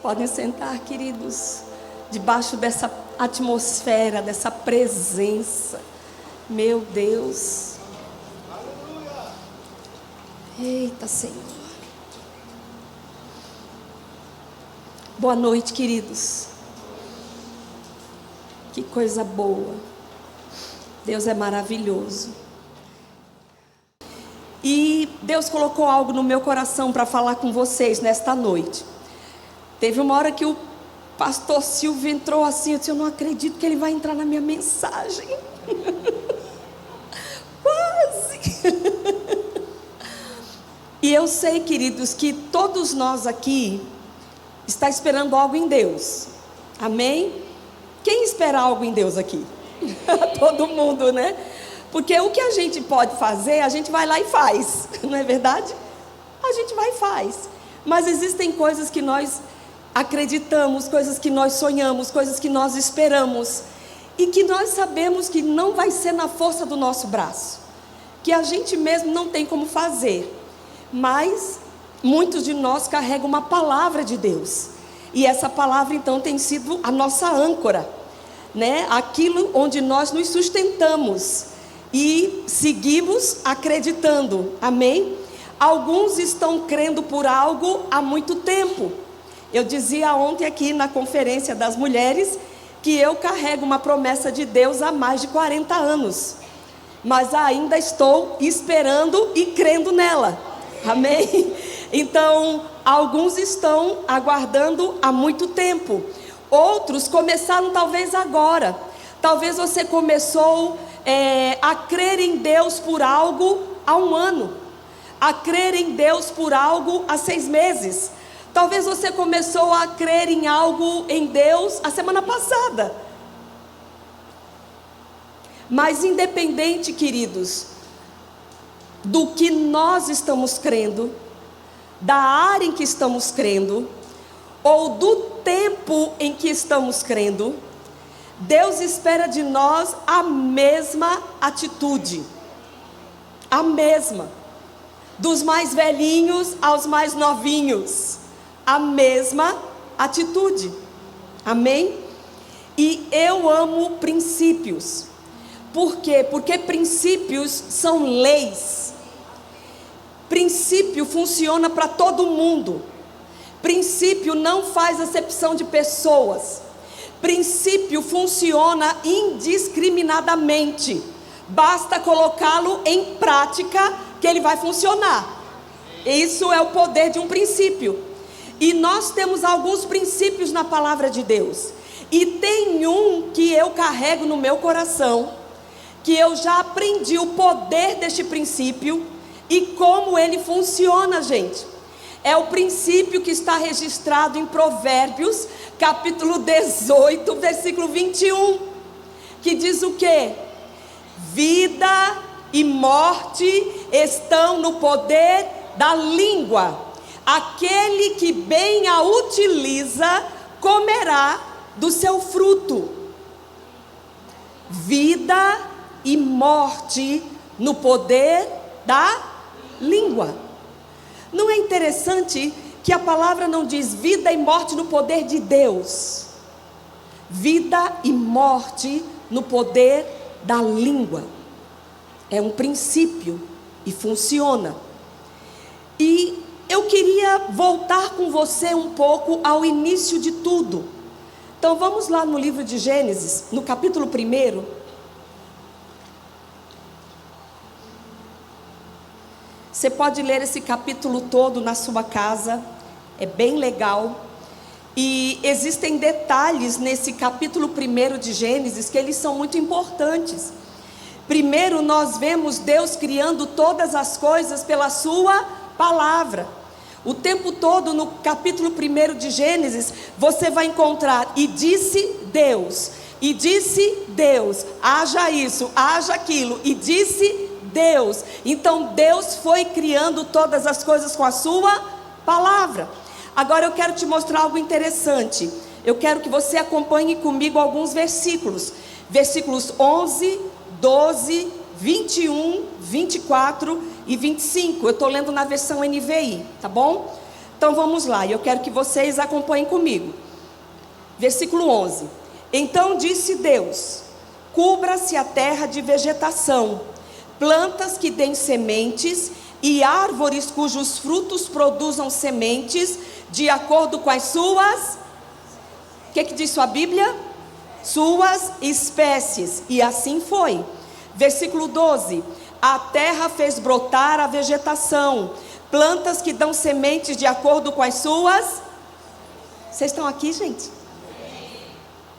Podem sentar, queridos, debaixo dessa atmosfera, dessa presença. Meu Deus. Eita, Senhor. Boa noite, queridos. Que coisa boa. Deus é maravilhoso. E Deus colocou algo no meu coração para falar com vocês nesta noite. Teve uma hora que o pastor Silvio entrou assim, eu disse, eu não acredito que ele vai entrar na minha mensagem. Quase. E eu sei, queridos, que todos nós aqui está esperando algo em Deus. Amém? Quem espera algo em Deus aqui? Todo mundo, né? Porque o que a gente pode fazer, a gente vai lá e faz. Não é verdade? A gente vai e faz. Mas existem coisas que nós acreditamos, coisas que nós sonhamos, coisas que nós esperamos, e que nós sabemos que não vai ser na força do nosso braço, que a gente mesmo não tem como fazer. Mas muitos de nós carregam uma palavra de Deus, e essa palavra então tem sido a nossa âncora, né? Aquilo onde nós nos sustentamos e seguimos acreditando. Amém? Alguns estão crendo por algo há muito tempo. Eu dizia ontem aqui na conferência das mulheres que eu carrego uma promessa de Deus há mais de 40 anos, mas ainda estou esperando e crendo nela. Amém? Então, alguns estão aguardando há muito tempo. Outros começaram talvez agora. Talvez você começou a crer em Deus por algo há 1 ano. A crer em Deus por algo há 6 meses. Talvez você começou a crer em algo em Deus a semana passada. Mas independente, queridos, do que nós estamos crendo, da área em que estamos crendo, ou do tempo em que estamos crendo, Deus espera de nós a mesma atitude. A mesma. Dos mais velhinhos aos mais novinhos. A mesma atitude. Amém? E eu amo princípios. Por quê? Porque princípios são leis. Princípio funciona para todo mundo. Princípio não faz acepção de pessoas. Princípio funciona indiscriminadamente. Basta colocá-lo em prática que ele vai funcionar. Isso é o poder de um princípio. E nós temos alguns princípios na palavra de Deus. E tem um que eu carrego no meu coração, que eu já aprendi o poder deste princípio e como ele funciona, gente. É o princípio que está registrado em Provérbios, capítulo 18, versículo 21, que diz o quê? Vida e morte estão no poder da língua. Aquele que bem a utiliza, comerá do seu fruto. Vida e morte no poder da língua. Não é interessante que a palavra não diz vida e morte no poder de Deus? Vida e morte no poder da língua. É um princípio e funciona. E eu queria voltar com você um pouco ao início de tudo. Então vamos lá no livro de Gênesis, no capítulo 1. Você pode ler esse capítulo todo na sua casa, é bem legal. E existem detalhes nesse capítulo 1 de Gênesis que eles são muito importantes. Primeiro nós vemos Deus criando todas as coisas pela sua palavra. O tempo todo no capítulo 1 de Gênesis, você vai encontrar, e disse Deus, haja isso, haja aquilo, e disse Deus. Então Deus foi criando todas as coisas com a sua palavra. Agora eu quero te mostrar algo interessante. Eu quero que você acompanhe comigo alguns versículos. Versículos 11, 12, 21, 24 e 25. Eu estou lendo na versão NVI, tá bom? Então vamos lá, eu quero que vocês acompanhem comigo. Versículo 11. Então disse Deus: cubra-se a terra de vegetação, plantas que deem sementes e árvores cujos frutos produzam sementes, de acordo com as suas... O que diz sua Bíblia? Suas espécies. E assim foi. Versículo 12. A terra fez brotar a vegetação, plantas que dão sementes de acordo com as suas... Vocês estão aqui, gente?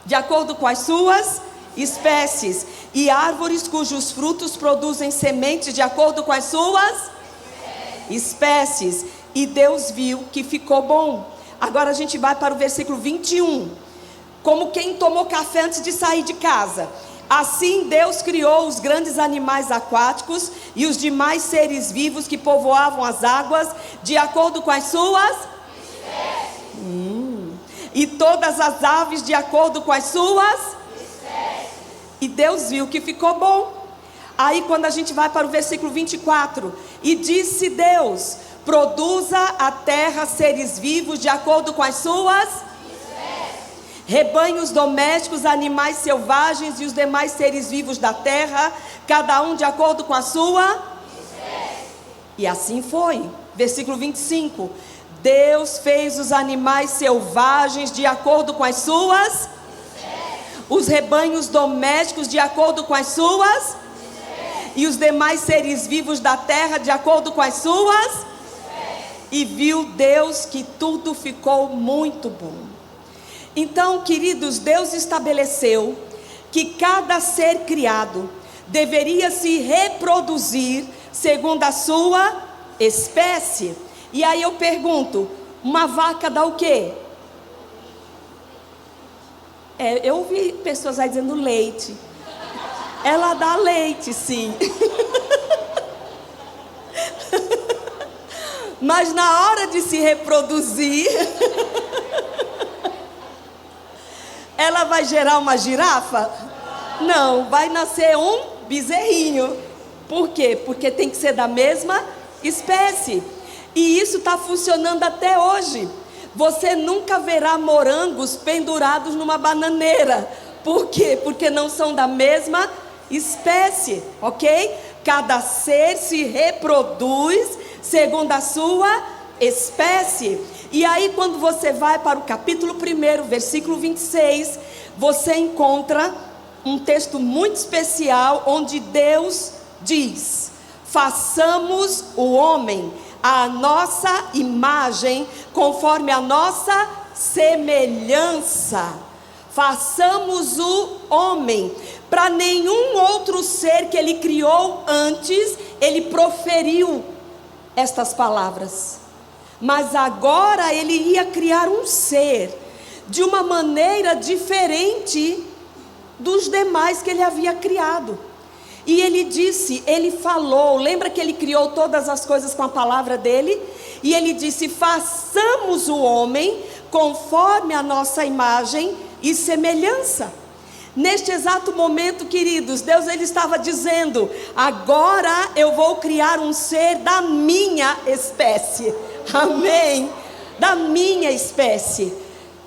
De acordo com as suas espécies. E árvores cujos frutos produzem sementes de acordo com as suas espécies. E Deus viu que ficou bom. Agora a gente vai para o versículo 21. Como quem tomou café antes de sair de casa. Assim Deus criou os grandes animais aquáticos e os demais seres vivos que povoavam as águas, de acordo com as suas espécies. E todas as aves de acordo com as suas espécies. E Deus viu que ficou bom. Aí quando a gente vai para o versículo 24. E disse Deus: produza a terra seres vivos de acordo com as suas rebanhos domésticos, animais selvagens e os demais seres vivos da terra, cada um de acordo com a sua espécie. E assim foi. Versículo 25. Deus fez os animais selvagens de acordo com as suas espécies. Os rebanhos domésticos de acordo com as suas espécies. E os demais seres vivos da terra de acordo com as suas espécies. E viu Deus que tudo ficou muito bom. Então, queridos, Deus estabeleceu que cada ser criado deveria se reproduzir segundo a sua espécie. E aí eu pergunto, uma vaca dá o quê? Eu ouvi pessoas aí dizendo leite. Ela dá leite, sim. Mas na hora de se reproduzir... ela vai gerar uma girafa? Não, vai nascer um bezerrinho. Por quê? Porque tem que ser da mesma espécie. E isso está funcionando até hoje. Você nunca verá morangos pendurados numa bananeira. Por quê? Porque não são da mesma espécie, ok? Cada ser se reproduz segundo a sua espécie. E aí quando você vai para o capítulo 1, versículo 26, você encontra um texto muito especial, onde Deus diz: façamos o homem à nossa imagem, conforme a nossa semelhança. Façamos o homem. Para nenhum outro ser que ele criou antes, ele proferiu estas palavras. Mas agora ele ia criar um ser de uma maneira diferente dos demais que ele havia criado. E ele disse, ele falou, lembra que ele criou todas as coisas com a palavra dele? E ele disse: façamos o homem conforme a nossa imagem e semelhança. Neste exato momento, queridos, Deus ele estava dizendo: agora eu vou criar um ser da minha espécie. Amém? Da minha espécie.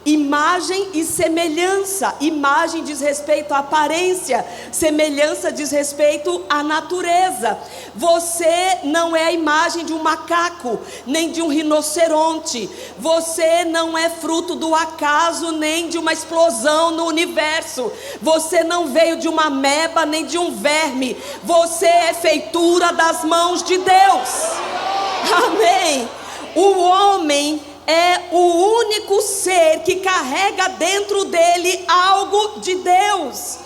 Imagem e semelhança. Imagem diz respeito à aparência, semelhança diz respeito à natureza. Você não é a imagem de um macaco, nem de um rinoceronte. Você não é fruto do acaso, nem de uma explosão no universo. Você não veio de uma ameba, nem de um verme. Você é feitura das mãos de Deus. Amém? O homem é o único ser que carrega dentro dele algo de Deus.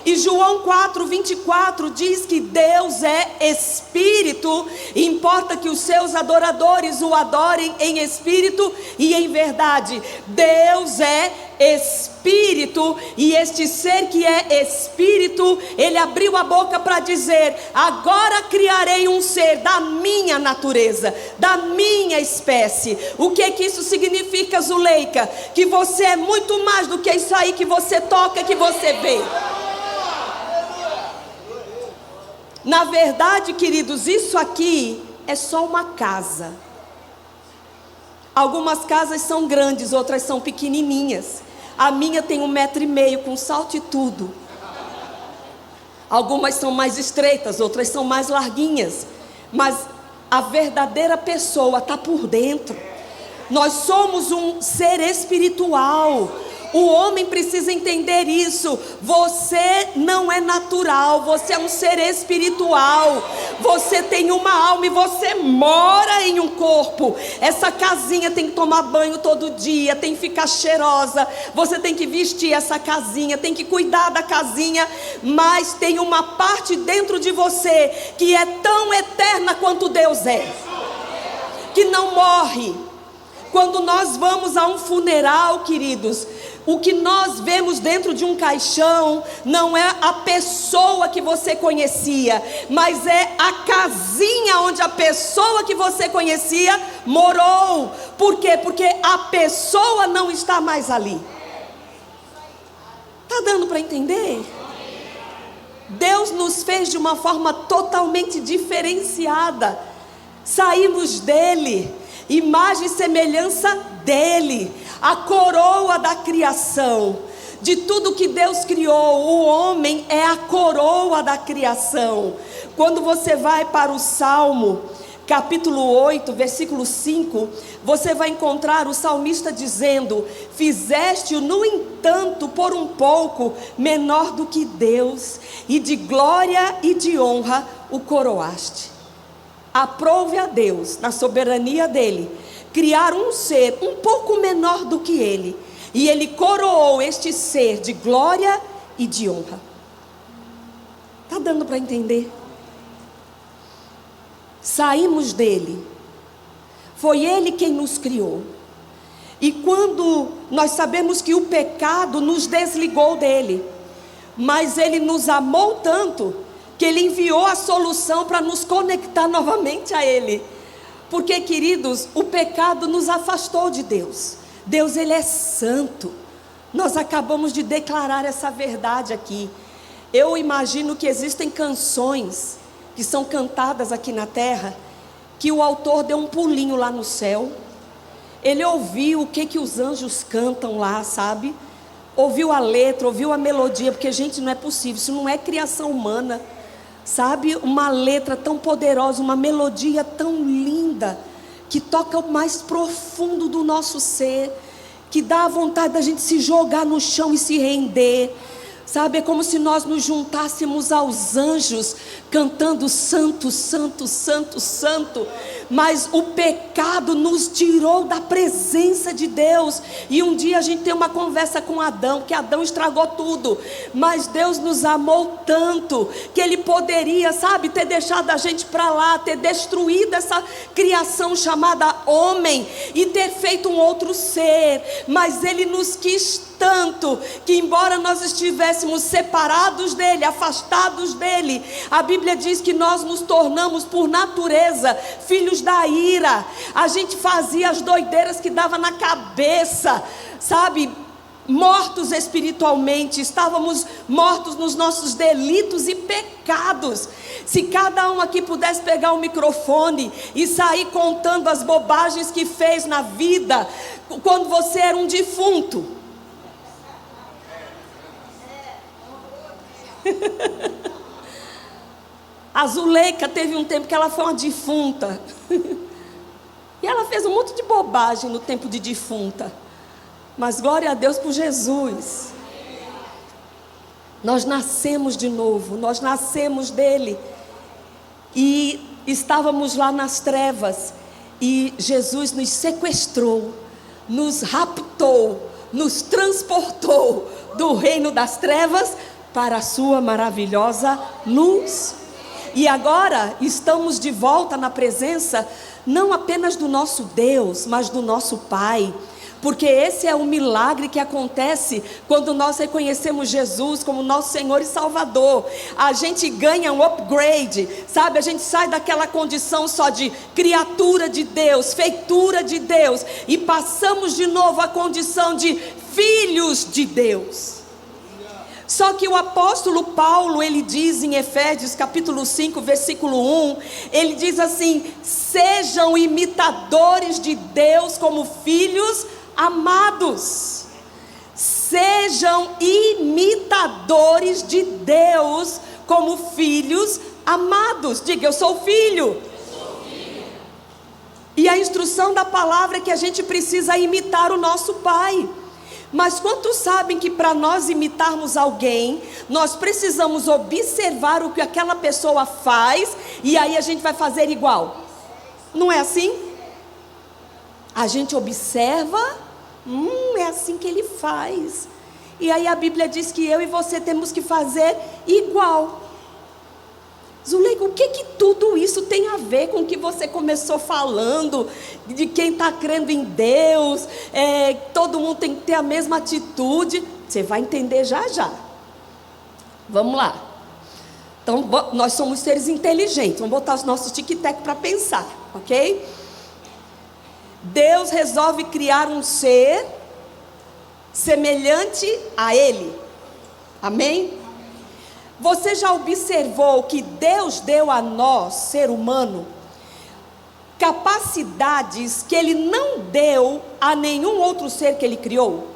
E João 4:24 diz que Deus é Espírito, e importa que os seus adoradores o adorem em espírito e em verdade. Deus é Espírito, e este ser que é Espírito, ele abriu a boca para dizer: agora criarei um ser da minha natureza, da minha espécie. O que isso significa, Zuleika? Que você é muito mais do que isso aí que você toca, que você vê. Na verdade, queridos, isso aqui é só uma casa. Algumas casas são grandes, outras são pequenininhas. A minha tem 1,5 m com salto e tudo. Algumas são mais estreitas, outras são mais larguinhas. Mas a verdadeira pessoa está por dentro. Nós somos um ser espiritual. O homem precisa entender isso. Você não é natural, você é um ser espiritual. Você tem uma alma e você mora em um corpo. Essa casinha tem que tomar banho todo dia, tem que ficar cheirosa. Você tem que vestir essa casinha, tem que cuidar da casinha. Mas tem uma parte dentro de você que é tão eterna quanto Deus é, que não morre. Quando nós vamos a um funeral, queridos, o que nós vemos dentro de um caixão não é a pessoa que você conhecia, mas é a casinha onde a pessoa que você conhecia morou. Por quê? Porque a pessoa não está mais ali. Está dando para entender? Deus nos fez de uma forma totalmente diferenciada. Saímos dele, imagem e semelhança dele, a coroa da criação. De tudo que Deus criou, o homem é a coroa da criação. Quando você vai para o Salmo, capítulo 8, versículo 5, você vai encontrar o salmista dizendo: fizeste-o, no entanto, por um pouco menor do que Deus, e de glória e de honra o coroaste. Aprove a Deus, na soberania dele, criar um ser um pouco menor do que ele, e ele coroou este ser de glória e de honra. Está dando para entender? Saímos dele, foi ele quem nos criou. E quando nós sabemos que o pecado nos desligou dele, mas ele nos amou tanto que ele enviou a solução para nos conectar novamente a ele. Porque, queridos, o pecado nos afastou de Deus. Deus, ele é santo. Nós acabamos de declarar essa verdade aqui. Eu imagino que existem canções que são cantadas aqui na terra, que o autor deu um pulinho lá no céu. Ele ouviu o que os anjos cantam lá, sabe? Ouviu a letra, ouviu a melodia, porque, gente, não é possível, isso não é criação humana. Sabe, uma letra tão poderosa, uma melodia tão linda, que toca o mais profundo do nosso ser, que dá a vontade da gente se jogar no chão e se render. Sabe, é como se nós nos juntássemos aos anjos, cantando santo, santo, santo, santo. Mas o pecado nos tirou da presença de Deus. E um dia a gente tem uma conversa com Adão, que Adão estragou tudo. Mas Deus nos amou tanto, que Ele poderia, sabe, ter deixado a gente para lá, ter destruído essa criação chamada homem, e ter feito um outro ser. Mas Ele nos quis tanto, que embora nós estivéssemos separados dele, afastados dele, a Bíblia diz que nós nos tornamos por natureza filhos da ira. A gente fazia as doideiras que dava na cabeça, sabe, mortos espiritualmente, estávamos mortos nos nossos delitos e pecados. Se cada um aqui pudesse pegar o microfone e sair contando as bobagens que fez na vida, quando você era um defunto. A Zuleika teve um tempo que ela foi uma defunta e ela fez um monte de bobagem no tempo de defunta. Mas glória a Deus por Jesus. Nós nascemos de novo, nós nascemos dele. E estávamos lá nas trevas, e Jesus nos sequestrou, nos raptou, nos transportou do reino das trevas para a sua maravilhosa luz. E agora estamos de volta na presença não apenas do nosso Deus, mas do nosso Pai. Porque esse é o milagre que acontece quando nós reconhecemos Jesus como nosso Senhor e Salvador. A gente ganha um upgrade, sabe? A gente sai daquela condição só de criatura de Deus, feitura de Deus, e passamos de novo à condição de filhos de Deus. Só que o apóstolo Paulo, ele diz em Efésios capítulo 5, versículo 1, ele diz assim: sejam imitadores de Deus como filhos amados. Sejam imitadores de Deus como filhos amados. Diga, eu sou filho. E a instrução da palavra é que a gente precisa imitar o nosso Pai. Mas quantos sabem que para nós imitarmos alguém, nós precisamos observar o que aquela pessoa faz, e aí a gente vai fazer igual? Não é assim? A gente observa, é assim que ele faz. E aí a Bíblia diz que eu e você temos que fazer igual. Zuleika, o que tudo isso tem a ver com o que você começou falando, de quem está crendo em Deus, todo mundo tem que ter a mesma atitude? Você vai entender já já. Vamos lá. Então, nós somos seres inteligentes, vamos botar os nossos tic-tac para pensar, ok? Deus resolve criar um ser semelhante a Ele, amém? Você já observou que Deus deu a nós, ser humano, capacidades que Ele não deu a nenhum outro ser que Ele criou?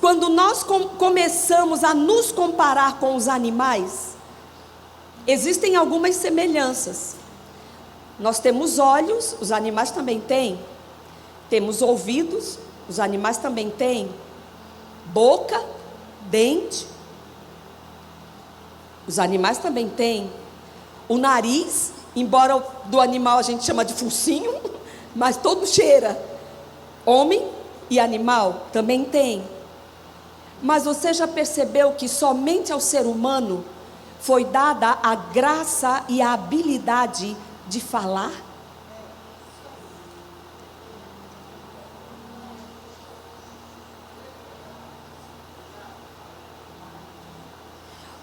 Quando nós começamos a nos comparar com os animais, existem algumas semelhanças. Nós temos olhos, os animais também têm. Temos ouvidos, os animais também têm. Boca, dente, os animais também têm. O nariz, embora do animal a gente chama de focinho, mas todo cheira. Homem e animal também tem. Mas você já percebeu que somente ao ser humano foi dada a graça e a habilidade de falar?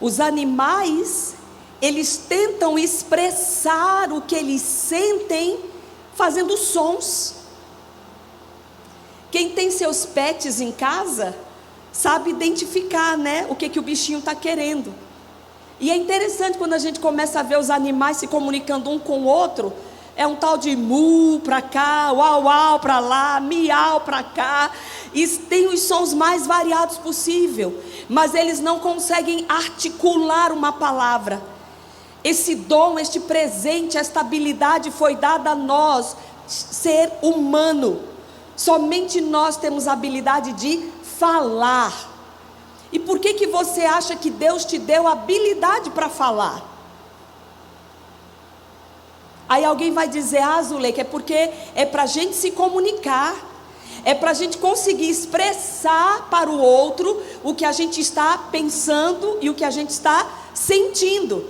Os animais, eles tentam expressar o que eles sentem fazendo sons. Quem tem seus pets em casa sabe identificar, né, o que o bichinho está querendo. E é interessante quando a gente começa a ver os animais se comunicando um com o outro. É um tal de mu para cá, uau uau para lá, miau para cá. E tem os sons mais variados possível, mas eles não conseguem articular uma palavra. Esse dom, este presente, esta habilidade foi dada a nós, ser humano. Somente nós temos a habilidade de falar. E por que você acha que Deus te deu a habilidade para falar? Aí alguém vai dizer: Zuleika, é porque é para a gente se comunicar, é para a gente conseguir expressar para o outro o que a gente está pensando e o que a gente está sentindo.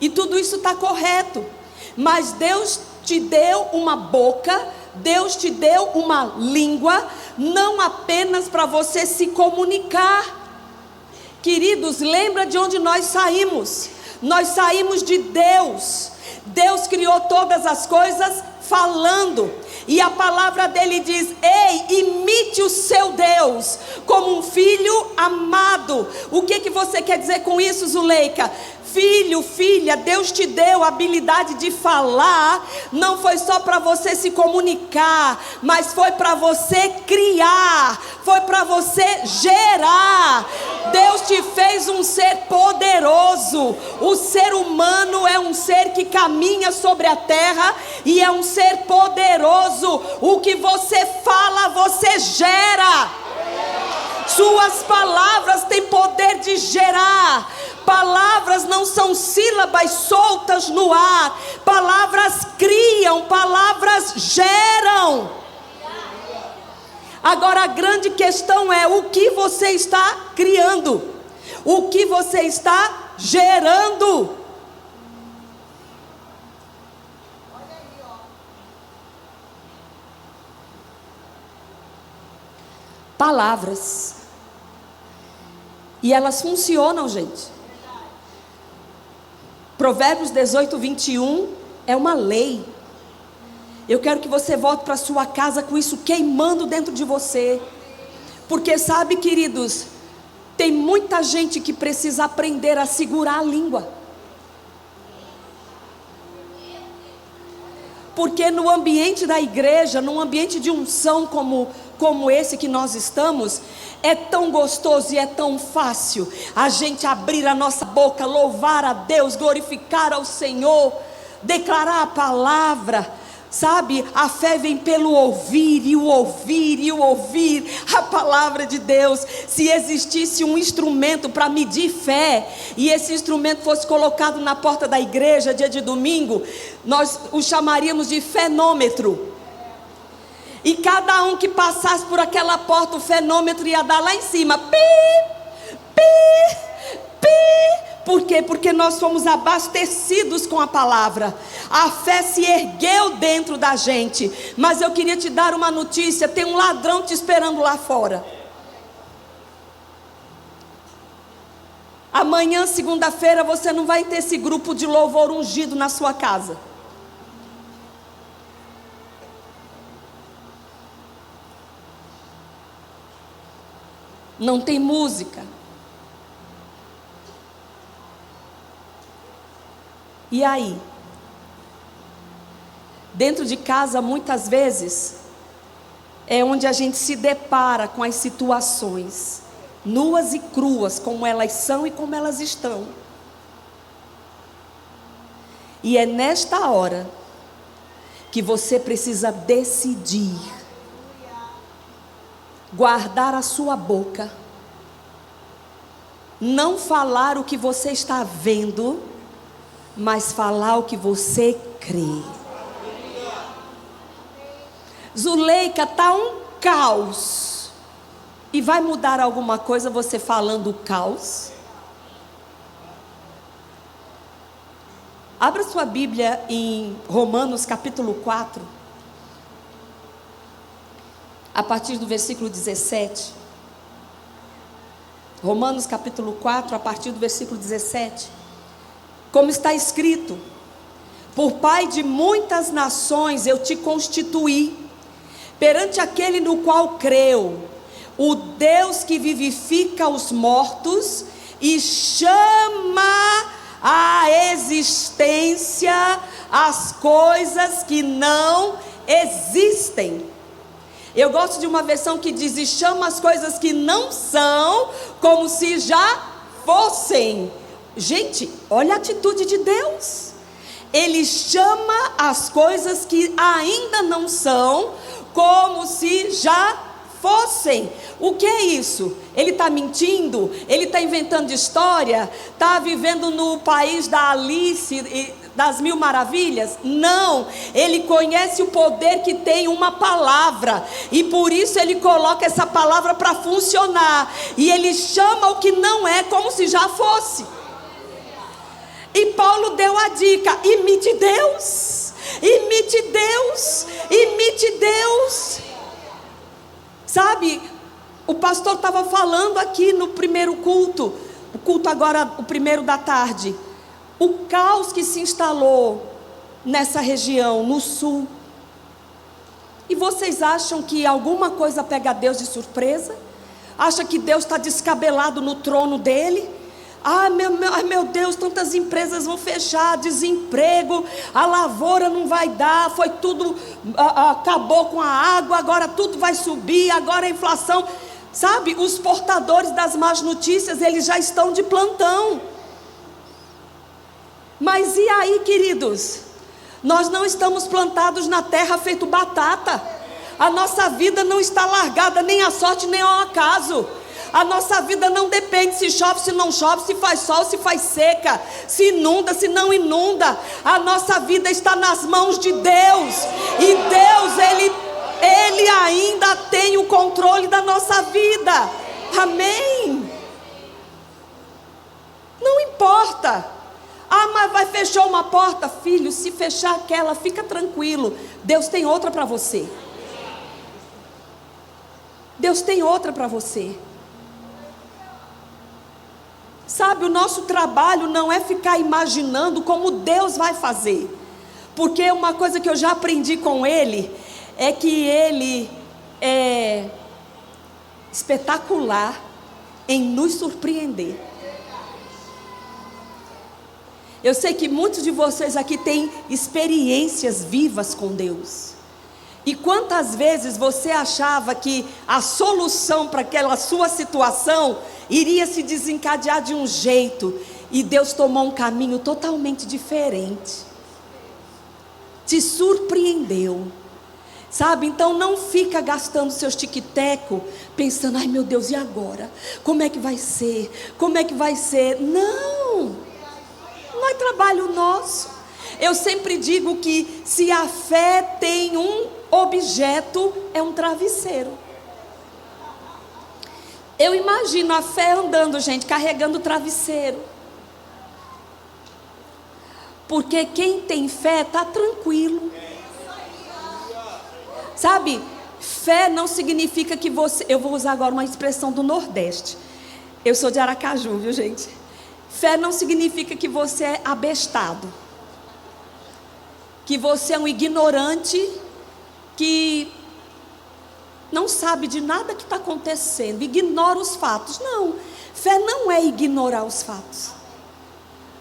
E tudo isso está correto. Mas Deus te deu uma boca, Deus te deu uma língua, não apenas para você se comunicar. Queridos, lembra de onde nós saímos? Nós saímos de Deus. Deus criou todas as coisas falando. E a palavra dele diz: ei, imite o seu Deus como um filho amado. O que você quer dizer com isso, Zuleika? Filho, filha, Deus te deu a habilidade de falar. Não foi só para você se comunicar, mas foi para você criar, foi para você gerar. Deus te fez um ser poderoso. O ser humano é um ser que caminha sobre a terra e é um ser poderoso. O que você fala, você gera. Suas palavras têm poder de gerar. Palavras não são sílabas soltas no ar. Palavras criam, palavras geram. Agora a grande questão é: o que você está criando? O que você está gerando? Palavras. E elas funcionam, gente. Provérbios 18, 21 é uma lei. Eu quero que você volte para sua casa com isso queimando dentro de você. Porque sabe, queridos, Tem muita gente que precisa aprender a segurar a língua. Porque no ambiente da igreja, num ambiente de unção como esse que nós estamos, é tão gostoso e é tão fácil a gente abrir a nossa boca, louvar a Deus, glorificar ao Senhor, declarar a palavra. Sabe, a fé vem pelo ouvir, e o ouvir, e o ouvir a palavra de Deus. Se existisse um instrumento para medir fé, e esse instrumento fosse colocado na porta da igreja, dia de domingo, nós o chamaríamos de fenômetro. E cada um que passasse por aquela porta, o fenômetro ia dar lá em cima, pi, pi, pi. Por quê? Porque nós fomos abastecidos com a palavra. A fé se ergueu dentro da gente. Mas eu queria te dar uma notícia: tem um ladrão te esperando lá fora. Amanhã, segunda-feira, você não vai ter esse grupo de louvor ungido na sua casa. Não tem música. E aí? Dentro de casa, muitas vezes, é onde a gente se depara com as situações nuas e cruas, como elas são e como elas estão. E é nesta hora que você precisa decidir guardar a sua boca, não falar o que você está vendo, mas falar o que você crê. Zuleika, está um caos. E vai mudar alguma coisa você falando caos? Abra sua Bíblia em Romanos capítulo 4, a partir do versículo 17. Romanos capítulo 4, a partir do versículo 17. Como está escrito: por pai de muitas nações eu te constituí, perante aquele no qual creu, o Deus que vivifica os mortos e chama à existência as coisas que não existem. Eu gosto de uma versão que diz: e chama as coisas que não são, como se já fossem. Gente, olha a atitude de Deus. Ele chama as coisas que ainda não são, como se já fossem. O que é isso? Ele está mentindo? Ele está inventando história? Está vivendo no país da Alice e das Mil Maravilhas? Não, ele conhece o poder que tem uma palavra, e por isso ele coloca essa palavra para funcionar, e ele chama o que não é como se já fosse. E Paulo deu a dica: imite Deus, imite Deus, imite Deus. Sabe, o pastor estava falando aqui no primeiro culto, o culto agora, o primeiro da tarde, o caos que se instalou nessa região, no sul. E vocês acham que alguma coisa pega Deus de surpresa? Acha que Deus está descabelado no trono dele? Ai meu Deus, tantas empresas vão fechar, desemprego, a lavoura não vai dar, foi tudo, acabou com a água, agora tudo vai subir, agora a inflação. Sabe, os portadores das más notícias, eles já estão de plantão. Mas e aí, queridos? Nós não estamos plantados na terra feito batata. A nossa vida não está largada nem à sorte nem ao acaso. A nossa vida não depende se chove, se não chove, se faz sol, se faz seca, se inunda, se não inunda. A nossa vida está nas mãos de Deus. E Deus, Ele ainda tem o controle da nossa vida. Amém? Não importa. Ah, mas vai fechar uma porta. Filho, se fechar aquela, fica tranquilo. Deus tem outra para você. Deus tem outra para você. Sabe, o nosso trabalho não é ficar imaginando como Deus vai fazer. Porque uma coisa que eu já aprendi com Ele é que Ele é espetacular em nos surpreender. Eu sei que muitos de vocês aqui têm experiências vivas com Deus. E quantas vezes você achava que a solução para aquela sua situação iria se desencadear de um jeito, e Deus tomou um caminho totalmente diferente. Te surpreendeu. Sabe, então não fica gastando seus tic-teco, pensando, ai meu Deus, e agora? Como é que vai ser? Como é que vai ser? Não é trabalho nosso. Eu sempre digo que se a fé tem um objeto, é um travesseiro. Eu imagino a fé andando, gente, carregando o travesseiro. Porque quem tem fé está tranquilo. Sabe, fé não significa que você... Eu vou usar agora uma expressão do Nordeste. Eu sou de Aracaju, viu, gente? Fé não significa que você é abestado, que você é um ignorante, que não sabe de nada que está acontecendo, ignora os fatos. Não, fé não é ignorar os fatos,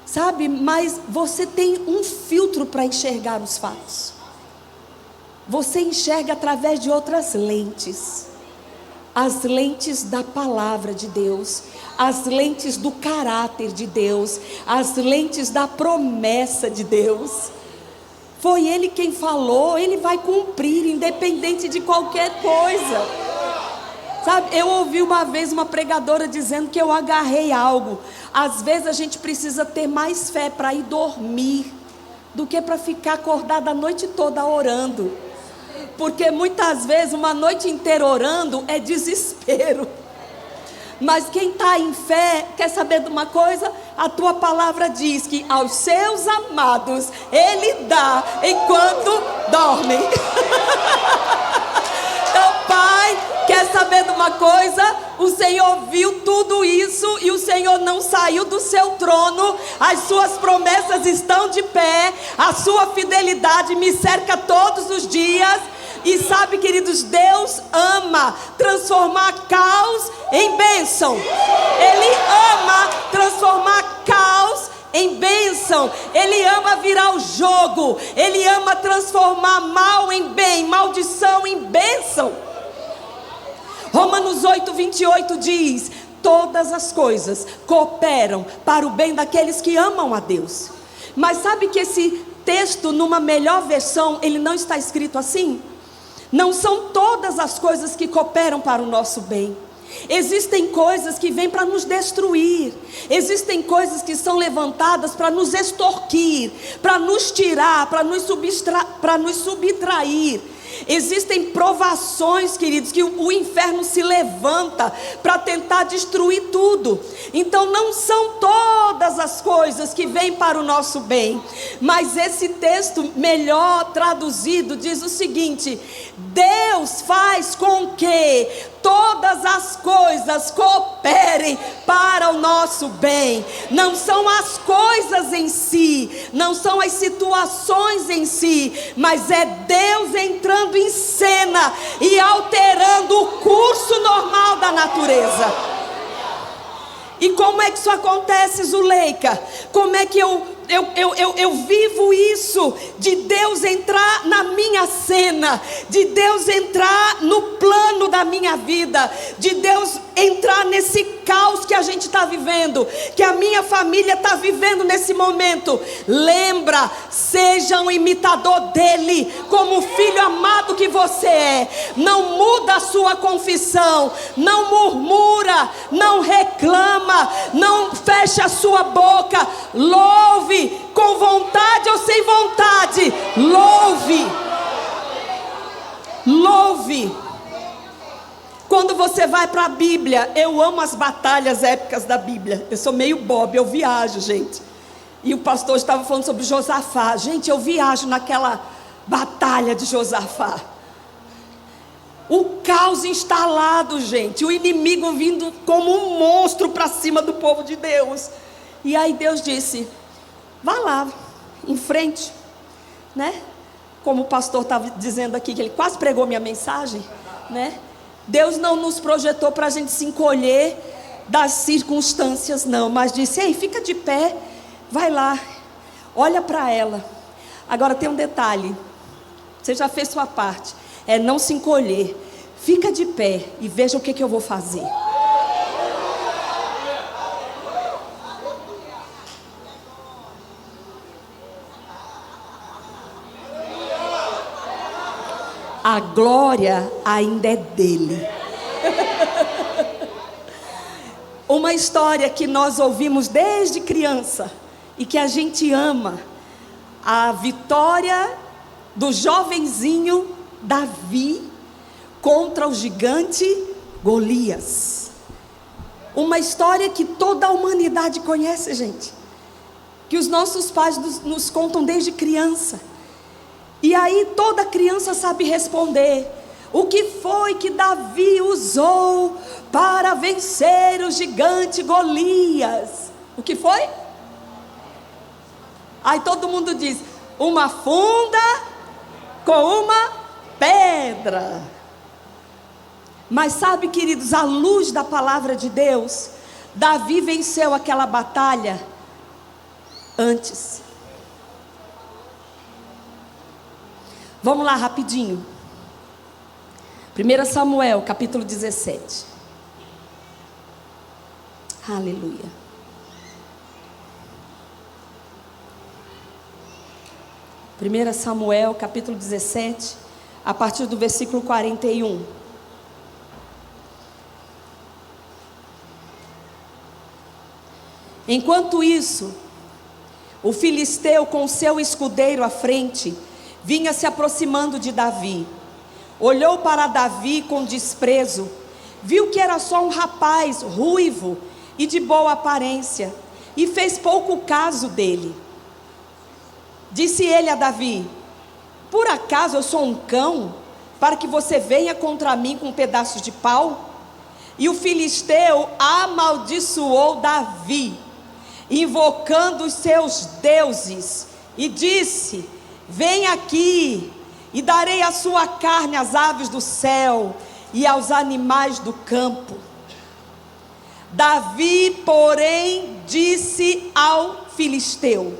sabe? Mas você tem um filtro para enxergar os fatos. Você enxerga através de outras lentes. As lentes da palavra de Deus, as lentes do caráter de Deus, as lentes da promessa de Deus. Foi Ele quem falou, Ele vai cumprir, independente de qualquer coisa. Sabe, eu ouvi uma vez uma pregadora dizendo que eu agarrei algo. Às vezes a gente precisa ter mais fé para ir dormir do que para ficar acordada a noite toda orando. Porque muitas vezes uma noite inteira orando é desespero. Mas quem está em fé, quer saber de uma coisa? A tua palavra diz que aos seus amados Ele dá enquanto dormem. Então, Pai, quer saber de uma coisa? O Senhor viu tudo isso e o Senhor não saiu do seu trono. As suas promessas estão de pé. A sua fidelidade me cerca todos os dias. E sabe, queridos, Deus ama transformar caos em bênção. Ele ama transformar caos em bênção. Ele ama virar o jogo. Ele ama transformar mal em bem, maldição em bênção. Romanos 8:28 diz: todas as coisas cooperam para o bem daqueles que amam a Deus. Mas sabe que esse texto, numa melhor versão, ele não está escrito assim? Não são todas as coisas que cooperam para o nosso bem. Existem coisas que vêm para nos destruir. Existem coisas que são levantadas para nos extorquir, para nos tirar, para nos subtrair. Existem provações, queridos, que o inferno se levanta para tentar destruir tudo. Então não são todas as coisas que vêm para o nosso bem. Mas esse texto melhor traduzido diz o seguinte: Deus faz com que todas as coisas cooperem para o nosso bem. Não são as coisas em si, não são as situações em si, mas é Deus entrando em cena e alterando o curso normal da natureza. E como é que isso acontece, Zuleika? Como é que eu vivo isso, de Deus entrar na minha cena, de Deus entrar no plano da minha vida, de Deus entrar nesse caos que a gente está vivendo, que a minha família está vivendo nesse momento. Lembra, seja um imitador dele, como o filho amado que você é. Não muda a sua confissão, não murmura, não reclama, não fecha a sua boca. Louve com vontade ou sem vontade, louve. Quando você vai para a Bíblia, eu amo as batalhas épicas da Bíblia. Eu sou meio bob, eu viajo, gente. E o pastor estava falando sobre Josafá. Gente, eu viajo naquela batalha de Josafá. O caos instalado, gente. O inimigo vindo como um monstro para cima do povo de Deus. E aí Deus disse: vá lá, em frente, né? Como o pastor estava dizendo aqui, que ele quase pregou minha mensagem, né? Deus não nos projetou para a gente se encolher das circunstâncias, não, mas disse: ei, fica de pé, vai lá, olha para ela. Agora tem um detalhe, você já fez sua parte, é não se encolher, fica de pé e veja o que eu vou fazer. A glória ainda é dele. Uma história que nós ouvimos desde criança e que a gente ama, a vitória do jovenzinho Davi contra o gigante Golias. Uma história que toda a humanidade conhece, gente, que os nossos pais nos contam desde criança. E aí toda criança sabe responder: o que foi que Davi usou para vencer o gigante Golias? O que foi? Aí todo mundo diz: uma funda com uma pedra. Mas sabe, queridos, à luz da palavra de Deus, Davi venceu aquela batalha antes. Vamos lá rapidinho. 1 Samuel, capítulo 17. Aleluia. Primeira Samuel, capítulo 17, a partir do versículo 41. Enquanto isso, o filisteu com seu escudeiro à frente vinha se aproximando de Davi. Olhou para Davi com desprezo, viu que era só um rapaz ruivo e de boa aparência, e fez pouco caso dele. Disse ele a Davi: por acaso eu sou um cão, para que você venha contra mim com um pedaço de pau? E o filisteu amaldiçoou Davi, invocando os seus deuses, e disse: vem aqui, e darei a sua carne às aves do céu e aos animais do campo. Davi, porém, disse ao filisteu: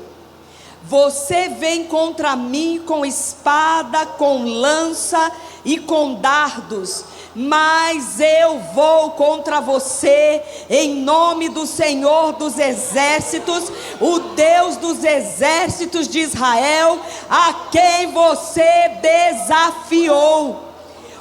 você vem contra mim com espada, com lança e com dardos, mas eu vou contra você em nome do Senhor dos exércitos, o Deus dos exércitos de Israel, a quem você desafiou.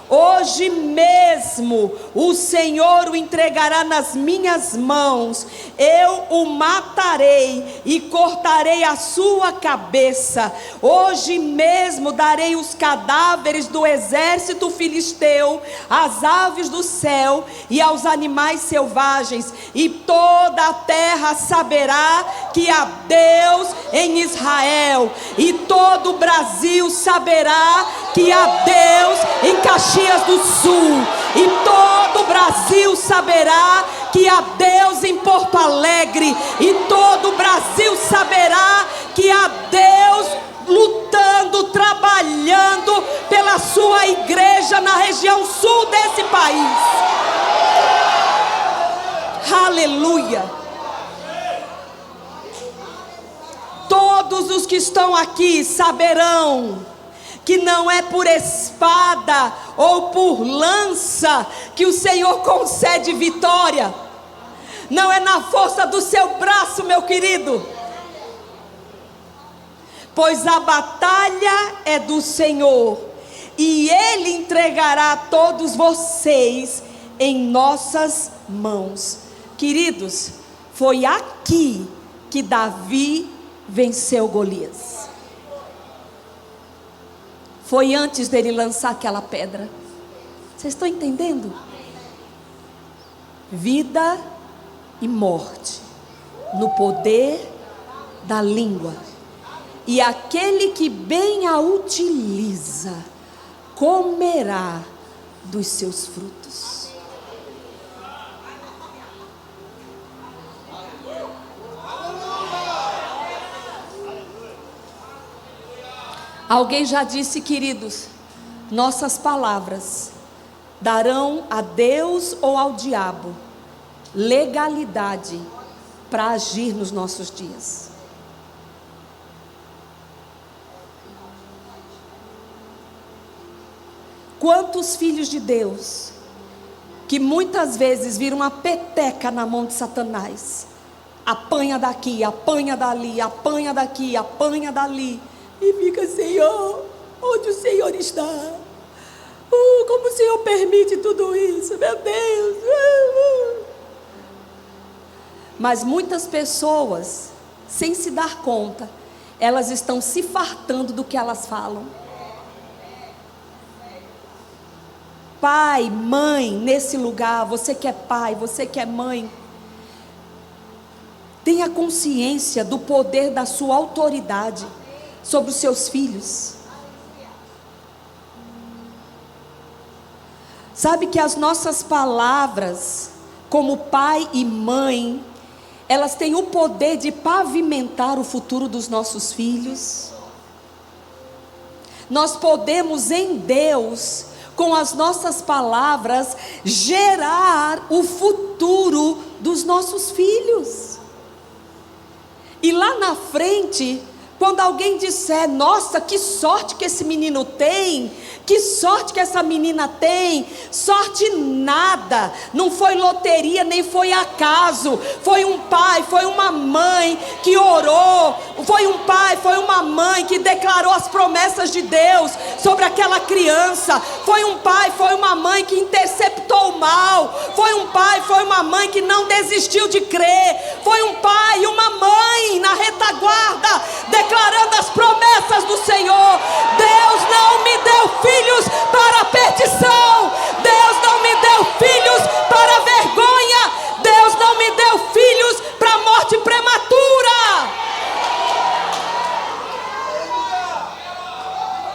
Hoje mesmo o Senhor o entregará nas minhas mãos, eu o matarei e cortarei a sua cabeça. Hoje mesmo darei os cadáveres do exército filisteu às aves do céu e aos animais selvagens, e toda a terra saberá que há Deus em Israel, e todo o Brasil saberá que há Deus em Caxias do Sul, e todo o Brasil saberá que há Deus em Porto Alegre, e todo o Brasil saberá que há Deus lutando, trabalhando pela sua igreja na região sul desse país. Aleluia. Todos os que estão aqui saberão que não é por espada ou por lança que o Senhor concede vitória. Não é na força do seu braço, meu querido. Pois a batalha é do Senhor, e Ele entregará todos vocês em nossas mãos. Queridos, foi aqui que Davi venceu Golias. Foi antes dele lançar aquela pedra. Vocês estão entendendo? Vida e morte no poder da língua, e aquele que bem a utiliza comerá dos seus frutos. Alguém já disse, queridos, nossas palavras darão a Deus ou ao diabo legalidade para agir nos nossos dias. Quantos filhos de Deus que muitas vezes viram uma peteca na mão de Satanás, apanha daqui, apanha dali, apanha daqui, apanha dali, e fica: Senhor, onde o Senhor está? Como o Senhor permite tudo isso, meu Deus? Mas muitas pessoas, sem se dar conta, elas estão se fartando do que elas falam. Pai, mãe, nesse lugar, você que é pai, você que é mãe, tenha consciência do poder da sua autoridade sobre os seus filhos. Sabe que as nossas palavras, como pai e mãe, elas têm o poder de pavimentar o futuro dos nossos filhos. Nós podemos em Deus, com as nossas palavras, gerar o futuro dos nossos filhos. E lá na frente, quando alguém disser: nossa, que sorte que esse menino tem, que sorte que essa menina tem, sorte nada, não foi loteria, nem foi acaso, foi um pai, foi uma mãe que orou, foi um pai, foi uma mãe que declarou as promessas de Deus sobre aquela criança, foi um pai, foi uma mãe que interceptou o mal, foi um pai, foi uma mãe que não desistiu de crer, foi um pai e uma mãe na retaguarda, declarando as promessas do Senhor. Deus não me deu filhos para a perdição, Deus não me deu filhos para a vergonha, Deus não me deu filhos para a morte prematura.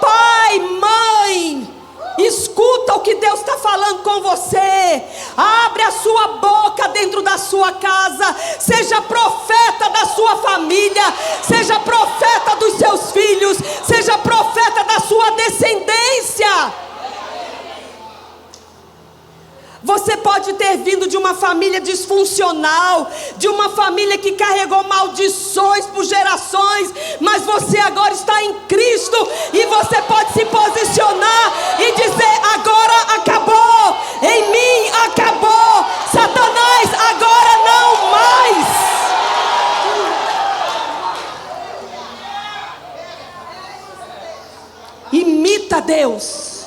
Pai, mãe, escuta o que Deus está falando com você. Abre a sua boca dentro da sua casa. Seja profeta da sua família. Seja profeta dos seus filhos. Seja profeta da sua descendência. Você pode ter vindo de uma família disfuncional, de uma família que carregou maldições por gerações, mas você agora está em Cristo e você pode se posicionar e dizer: agora acabou, em mim acabou, Satanás, agora não mais. Imita Deus.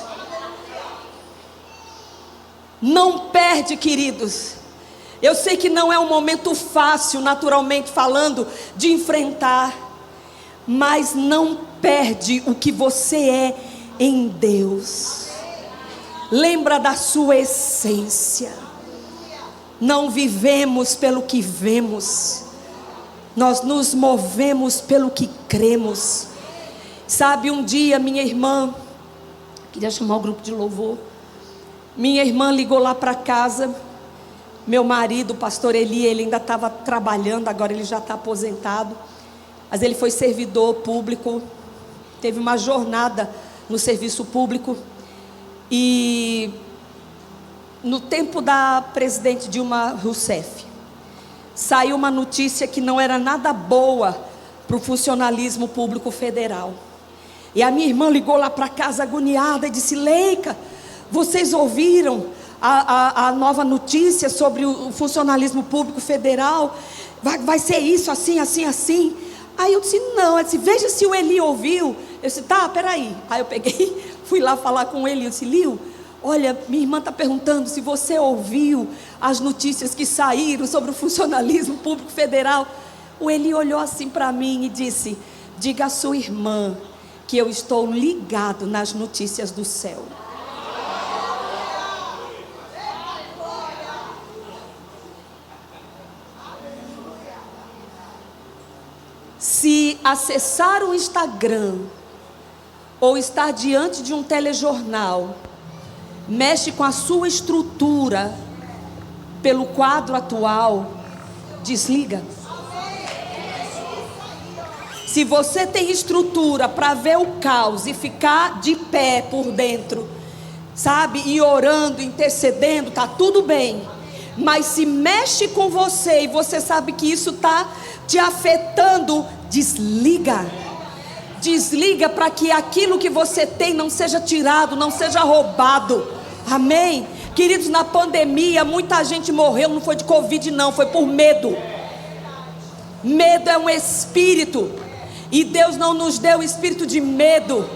Não perde, queridos. Eu sei que não é um momento fácil, naturalmente falando, de enfrentar, mas não perde o que você é em Deus. Lembra da sua essência. Não vivemos pelo que vemos, nós nos movemos pelo que cremos. Sabe, um dia minha irmã, queria chamar o grupo de louvor, minha irmã ligou lá para casa. Meu marido, o pastor Eli, ele ainda estava trabalhando, agora ele já está aposentado, mas ele foi servidor público, teve uma jornada no serviço público, e no tempo da presidente Dilma Rousseff, saiu uma notícia que não era nada boa para o funcionalismo público federal, e a minha irmã ligou lá para casa agoniada e disse: Leica, vocês ouviram a nova notícia sobre o funcionalismo público federal? Vai ser isso, assim, assim, assim. Aí eu disse: não. Ela disse: veja se o Eli ouviu. Eu disse: tá, peraí. Aí eu peguei, fui lá falar com ele. Eu disse: Liu, olha, minha irmã está perguntando se você ouviu as notícias que saíram sobre o funcionalismo público federal. O Eli olhou assim para mim e disse: diga à sua irmã que eu estou ligado nas notícias do céu. Se acessar o Instagram ou estar diante de um telejornal mexe com a sua estrutura pelo quadro atual, desliga. Se você tem estrutura para ver o caos e ficar de pé por dentro, sabe, e orando, intercedendo, tá tudo bem. Mas se mexe com você e você sabe que isso está te afetando, desliga. Desliga para que aquilo que você tem não seja tirado, não seja roubado. Amém? Queridos, na pandemia muita gente morreu, não foi de Covid não, foi por medo. Medo é um espírito, e Deus não nos deu espírito de medo.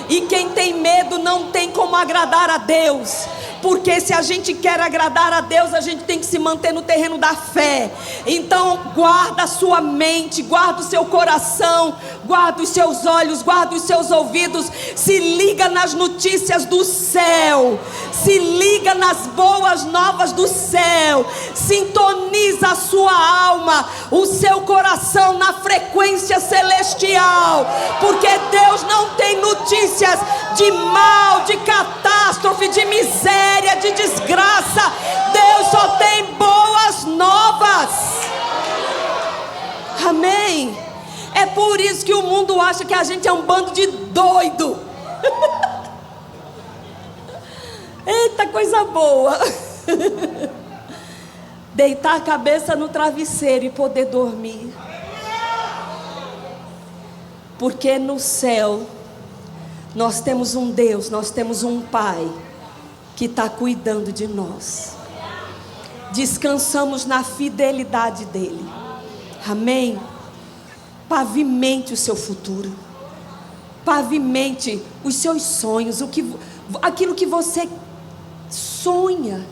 E quem tem medo não tem como agradar a Deus. Porque se a gente quer agradar a Deus, a gente tem que se manter no terreno da fé. Então guarda a sua mente, guarda o seu coração, guarda os seus olhos, guarda os seus ouvidos. Se liga nas notícias do céu, se liga nas boas novas do céu. Sintoniza a sua alma, o seu coração na frequência celestial. Porque Deus não tem notícias de mal, de catástrofe, de miséria, de desgraça. Deus só tem boas novas. Amém? É por isso que o mundo acha que a gente é um bando de doido. Eita, coisa boa. Deitar a cabeça no travesseiro e poder dormir. Porque no céu nós temos um Deus, nós temos um Pai que está cuidando de nós. Descansamos na fidelidade dEle. Amém? Pavimente o seu futuro. Pavimente os seus sonhos, aquilo que você sonha.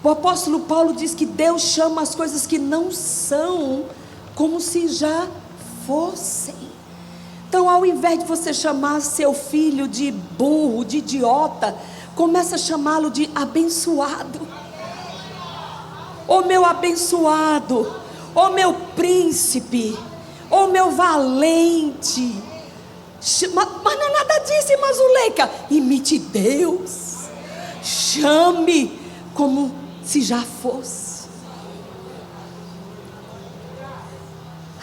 O apóstolo Paulo diz que Deus chama as coisas que não são como se já fossem. Então, ao invés de você chamar seu filho de burro, de idiota, começa a chamá-lo de abençoado. Ô meu abençoado, ô meu príncipe, ô meu valente. Mas não é nada disso, irmã Zuleika. Imite Deus. Chame como se já fosse.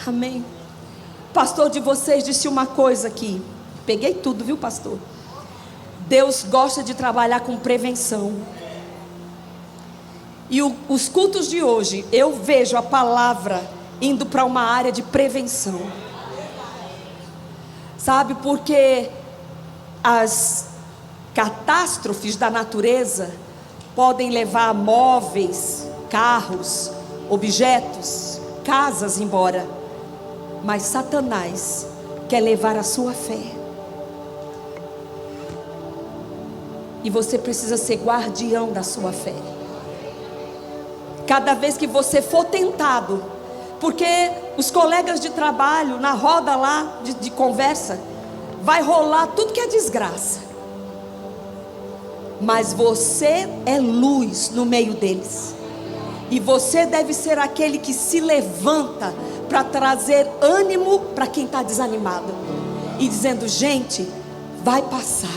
Amém? Pastor de vocês disse uma coisa aqui. Peguei tudo, viu, pastor? Deus gosta de trabalhar com prevenção. E os cultos de hoje, eu vejo a palavra indo para uma área de prevenção. Sabe, porque as catástrofes da natureza podem levar móveis, carros, objetos, casas embora. Mas Satanás quer levar a sua fé. E você precisa ser guardião da sua fé. Cada vez que você for tentado, porque os colegas de trabalho, na roda lá de conversa, vai rolar tudo que é desgraça. Mas você é luz no meio deles. E você deve ser aquele que se levanta para trazer ânimo para quem está desanimado. E dizendo, gente, vai passar.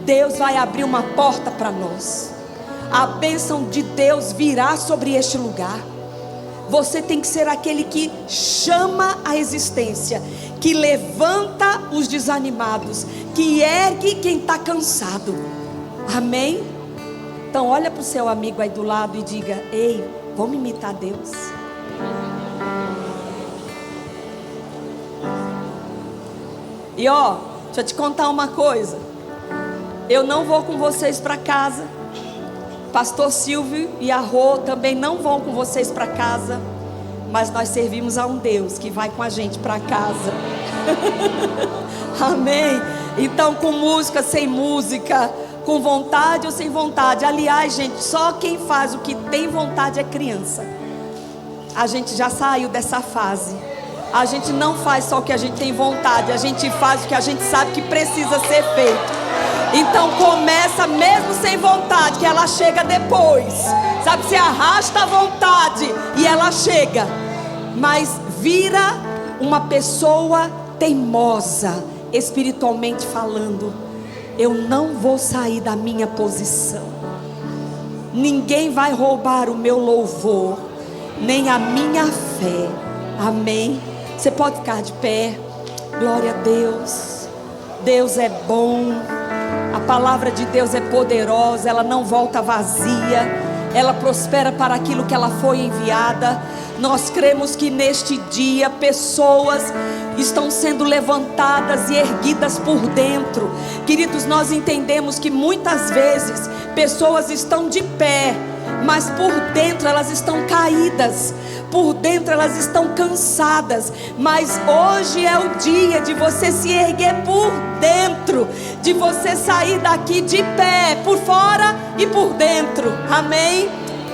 Deus vai abrir uma porta para nós. A bênção de Deus virá sobre este lugar. Você tem que ser aquele que chama a existência, que levanta os desanimados, que ergue quem está cansado. Amém? Então olha para o seu amigo aí do lado e diga, ei, vamos imitar Deus. E ó, deixa eu te contar uma coisa. Eu não vou com vocês para casa. Pastor Silvio e a Rô também não vão com vocês para casa. Mas nós servimos a um Deus que vai com a gente para casa. Amém? Então, com música, sem música, com vontade ou sem vontade. Aliás, gente, só quem faz o que tem vontade é criança. A gente já saiu dessa fase. A gente não faz só o que a gente tem vontade, a gente faz o que a gente sabe que precisa ser feito. Então começa mesmo sem vontade, que ela chega depois. Sabe, você arrasta a vontade e ela chega. Mas vira uma pessoa teimosa, espiritualmente falando. Eu não vou sair da minha posição. Ninguém vai roubar o meu louvor, nem a minha fé. Amém? Você pode ficar de pé. Glória a Deus. Deus é bom. A palavra de Deus é poderosa. Ela não volta vazia. ela prospera para aquilo que ela foi enviada. Nós cremos que neste dia pessoas estão sendo levantadas e erguidas por dentro. Queridos, nós entendemos que muitas vezes pessoas estão de pé, mas por dentro elas estão caídas, por dentro elas estão cansadas. Mas hoje é o dia de você se erguer por dentro, de você sair daqui de pé, por fora e por dentro. Amém?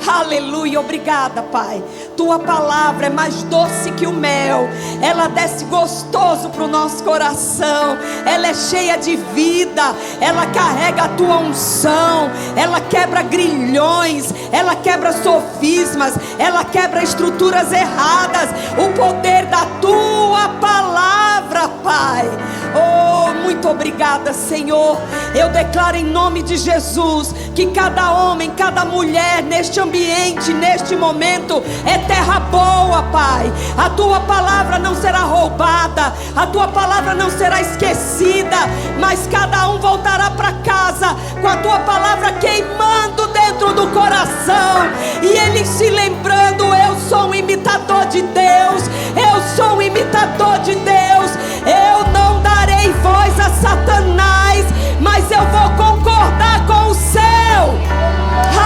Aleluia, obrigada, Pai. Tua palavra é mais doce que o mel, ela desce gostoso para o nosso coração, ela é cheia de vida, ela carrega a tua unção, ela quebra grilhões, ela quebra sofismas, ela quebra estruturas erradas, o poder da tua palavra, Pai. Oh, muito obrigada, Senhor. Eu declaro em nome de Jesus que cada homem, cada mulher neste ambiente, neste momento, é terra boa, Pai. A tua palavra não será roubada, a tua palavra não será esquecida, mas cada um voltará para casa com a tua palavra queimando dentro do coração, e ele se lembrando: eu sou um imitador de Deus, eu sou um imitador de Deus. Eu não darei voz a Satanás, mas eu vou concordar com o céu.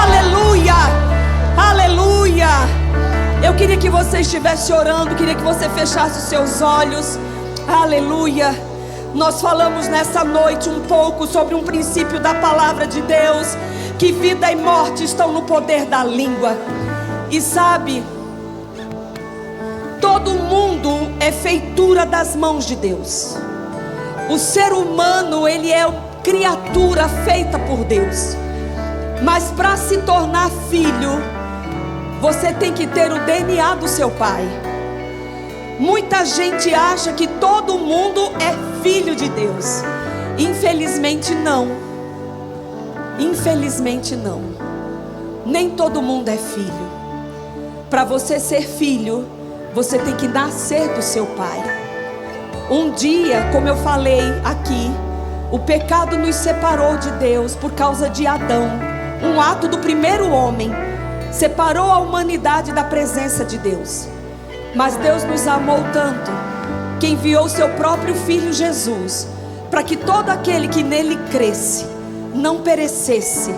Aleluia, aleluia. Eu queria que você estivesse orando, queria que você fechasse os seus olhos. Aleluia. Nós falamos nessa noite um pouco sobre um princípio da palavra de Deus, que vida e morte estão no poder da língua. E sabe, todo mundo é feitura das mãos de Deus. O ser humano, ele é criatura feita por Deus. Mas para se tornar filho, você tem que ter o DNA do seu pai. Muita gente acha que todo mundo é filho de Deus. Infelizmente não. Infelizmente não. Nem todo mundo é filho. Para você ser filho, você tem que nascer do seu pai. Um dia, como eu falei aqui, o pecado nos separou de Deus por causa de Adão. Um ato do primeiro homem separou a humanidade da presença de Deus. Mas Deus nos amou tanto que enviou seu próprio Filho Jesus, para que todo aquele que nele cresce não perecesse,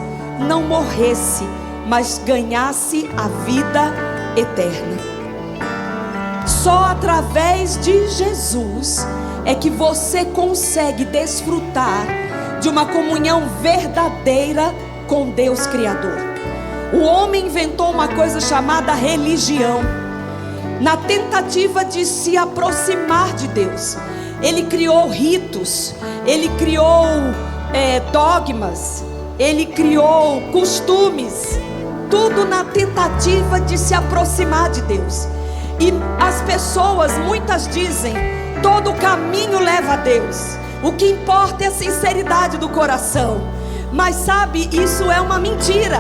não morresse, mas ganhasse a vida eterna. Só através de Jesus é que você consegue desfrutar de uma comunhão verdadeira com Deus Criador. O homem inventou uma coisa chamada religião, na tentativa de se aproximar de Deus. Ele criou ritos, ele criou dogmas, ele criou costumes, tudo na tentativa de se aproximar de Deus. E as pessoas, muitas dizem, todo caminho leva a Deus, o que importa é a sinceridade do coração. Mas sabe, isso é uma mentira,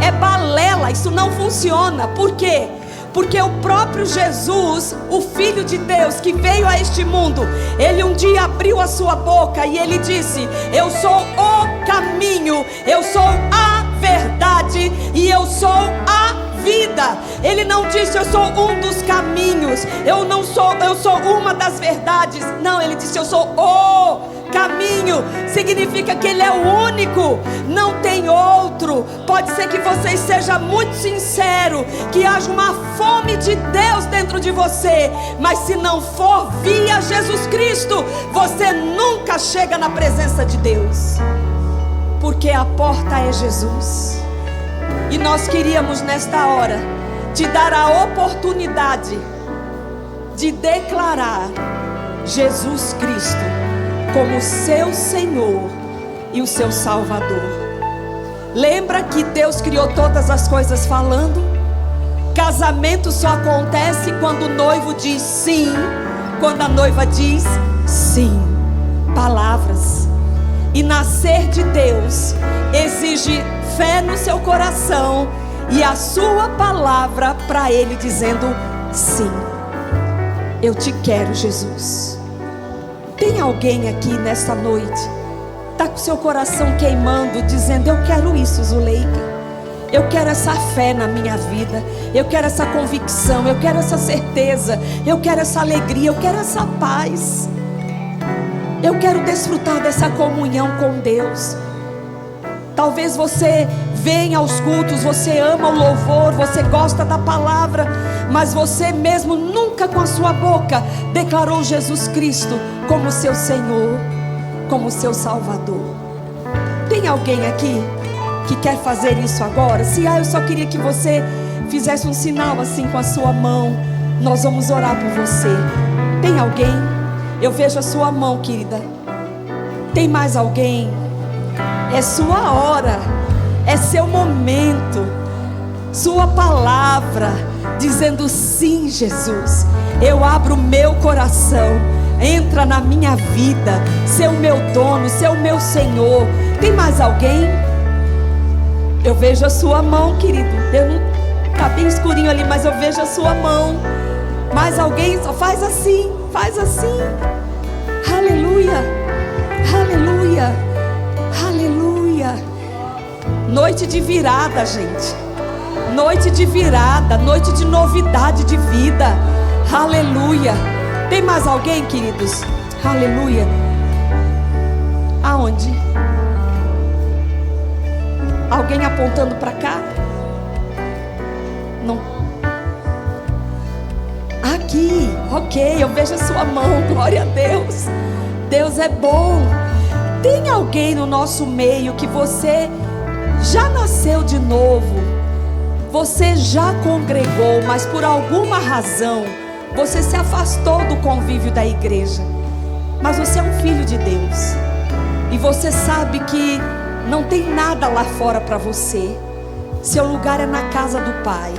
é balela, isso não funciona. Por quê? Porque o próprio Jesus, o Filho de Deus que veio a este mundo, ele um dia abriu a sua boca e ele disse: eu sou o caminho, eu sou a verdade e eu sou a vida. Ele não disse: eu sou um dos caminhos, eu sou uma das verdades. Não, ele disse: eu sou o caminho. Significa que ele é o único, não tem outro. Pode ser que você seja muito sincero, que haja uma fome de Deus dentro de você, mas se não for via Jesus Cristo, você nunca chega na presença de Deus, porque a porta é Jesus. E nós queríamos nesta hora te dar a oportunidade de declarar Jesus Cristo como seu Senhor e o seu Salvador. Lembra que Deus criou todas as coisas falando? Casamento só acontece quando o noivo diz sim, quando a noiva diz sim. Palavras. E nascer de Deus exige fé no seu coração e a sua palavra para Ele dizendo sim. Eu te quero, Jesus. Tem alguém aqui nesta noite, está com seu coração queimando, dizendo: eu quero isso, Zuleika. Eu quero essa fé na minha vida. Eu quero essa convicção. Eu quero essa certeza. Eu quero essa alegria. Eu quero essa paz. Eu quero desfrutar dessa comunhão com Deus. Talvez você venha aos cultos, você ama o louvor, você gosta da palavra, mas você mesmo nunca com a sua boca declarou Jesus Cristo como seu Senhor, como seu Salvador. Tem alguém aqui que quer fazer isso agora? Se eu só queria que você fizesse um sinal assim com a sua mão. Nós vamos orar por você. Tem alguém? Eu vejo a sua mão, querida. Tem mais alguém? É sua hora, é seu momento, sua palavra dizendo sim, Jesus. Eu abro o meu coração, entra na minha vida, ser o meu dono, ser o meu Senhor. Tem mais alguém? Eu vejo a sua mão, querido. Tá bem escurinho ali, mas eu vejo a sua mão. Mais alguém? Só faz assim, faz assim. Aleluia, aleluia, aleluia. Noite de virada, gente. Noite de virada, noite de novidade de vida. Aleluia. Tem mais alguém, queridos? Aleluia. Aonde? Alguém apontando para cá? Não. Aqui, ok, eu vejo a sua mão, glória a Deus. Deus é bom. Tem alguém no nosso meio que você já nasceu de novo, você já congregou, mas por alguma razão você se afastou do convívio da igreja, mas você é um filho de Deus e você sabe que não tem nada lá fora para você. Seu lugar é na casa do Pai.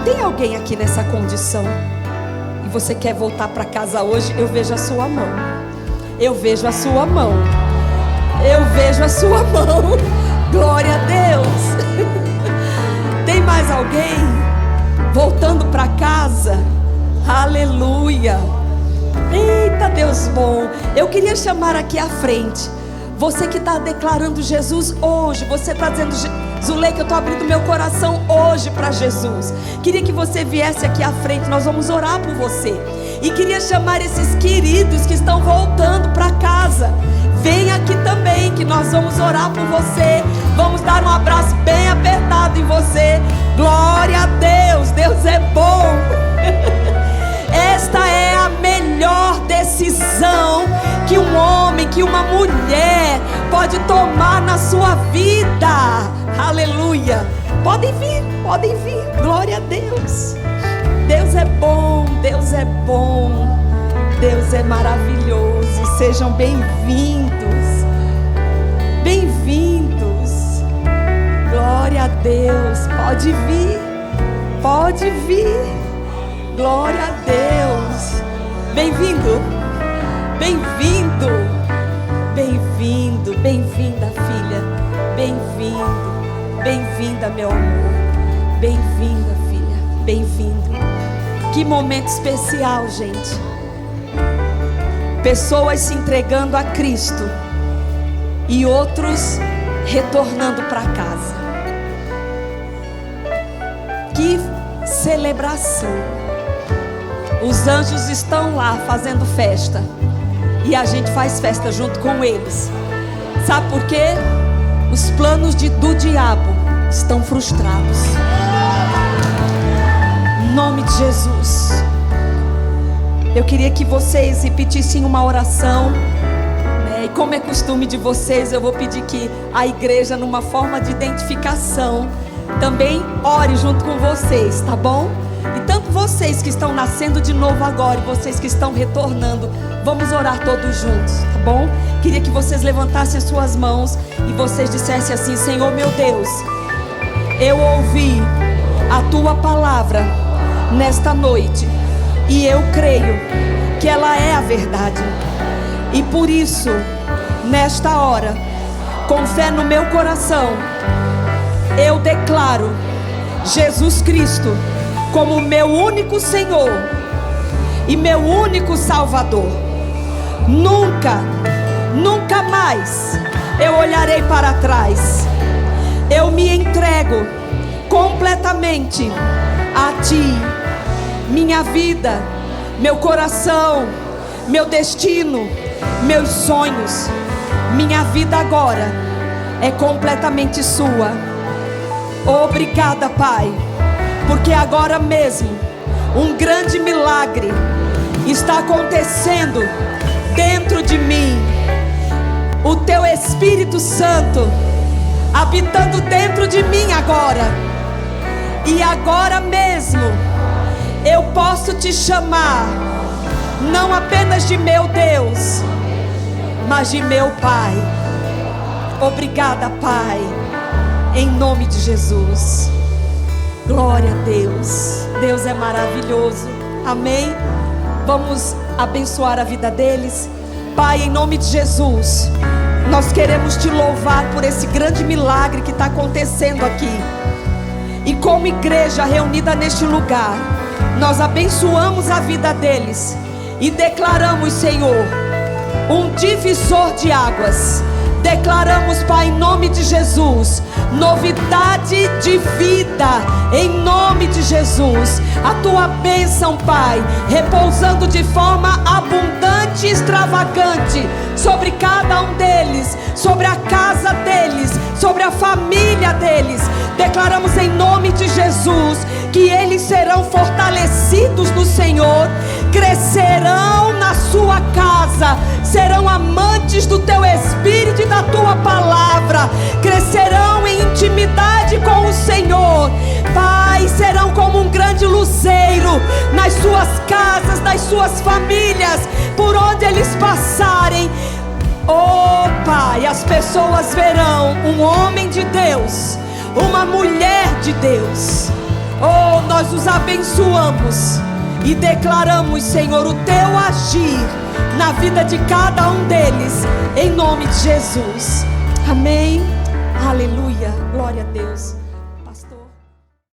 Tem alguém aqui nessa condição e você quer voltar para casa hoje? Eu vejo a sua mão. Eu vejo a sua mão. Eu vejo a sua mão. Glória a Deus. Tem mais alguém voltando para casa? Aleluia. Eita, Deus bom. Eu queria chamar aqui à frente você que está declarando Jesus hoje. Você está dizendo: Zuleika, eu estou abrindo meu coração hoje para Jesus. Queria que você viesse aqui à frente. Nós vamos orar por você. E queria chamar esses queridos que estão voltando para casa. Vem aqui também, que nós vamos orar por você. Vamos dar um abraço bem apertado em você. Glória a Deus, Deus é bom. Esta é a melhor decisão que um homem, que uma mulher pode tomar na sua vida. Aleluia. Podem vir, glória a Deus. Deus é bom, Deus é bom, Deus é maravilhoso. Sejam bem-vindos, bem-vindos. Glória a Deus. Pode vir, pode vir. Glória a Deus. Bem-vindo, bem-vindo, bem-vindo, bem-vinda, filha. Bem-vindo, bem-vinda, meu amor. Bem-vinda, filha, bem-vindo. Que momento especial, gente. Pessoas se entregando a Cristo e outros retornando para casa. Que celebração. Os anjos estão lá fazendo festa e a gente faz festa junto com eles. Sabe por quê? Os planos do diabo estão frustrados. Em nome de Jesus. Eu queria que vocês repetissem uma oração, né? E como é costume de vocês, eu vou pedir que a igreja, numa forma de identificação, também ore junto com vocês, tá bom? E tanto vocês que estão nascendo de novo agora e vocês que estão retornando, vamos orar todos juntos, tá bom? Queria que vocês levantassem as suas mãos e vocês dissessem assim: Senhor meu Deus, eu ouvi a Tua palavra nesta noite e eu creio que ela é a verdade. E por isso, nesta hora, com fé no meu coração, eu declaro Jesus Cristo como meu único Senhor e meu único Salvador. Nunca, nunca mais eu olharei para trás. eu me entrego completamente a Ti. Minha vida, meu coração, meu destino, meus sonhos, minha vida agora é completamente Sua. Obrigada, Pai, porque agora mesmo um grande milagre está acontecendo dentro de mim. O Teu Espírito Santo habitando dentro de mim agora. E agora mesmo eu posso Te chamar não apenas de meu Deus, mas de meu Pai. Obrigada, Pai, em nome de Jesus. Glória a Deus. Deus é maravilhoso. Amém. Vamos abençoar a vida deles. Pai, em nome de Jesus, nós queremos Te louvar por esse grande milagre que está acontecendo aqui. E como igreja reunida neste lugar, nós abençoamos a vida deles e declaramos, Senhor, um divisor de águas. Declaramos, Pai, em nome de Jesus, novidade de vida, em nome de Jesus. A Tua bênção, Pai, repousando de forma abundante e extravagante sobre cada um deles, sobre a casa deles, sobre a família deles. Declaramos em nome de Jesus que eles serão fortalecidos no Senhor, crescerão na Sua casa, serão amantes do Teu Espírito e da Tua palavra, crescerão em intimidade com o Senhor. Pai, serão como um grande luzeiro nas suas casas, nas suas famílias, por onde eles passarem. Oh Pai, as pessoas verão um homem de Deus, uma mulher de Deus. Oh, nós os abençoamos e declaramos, Senhor, o Teu agir na vida de cada um deles, em nome de Jesus. Amém. Aleluia. Glória a Deus.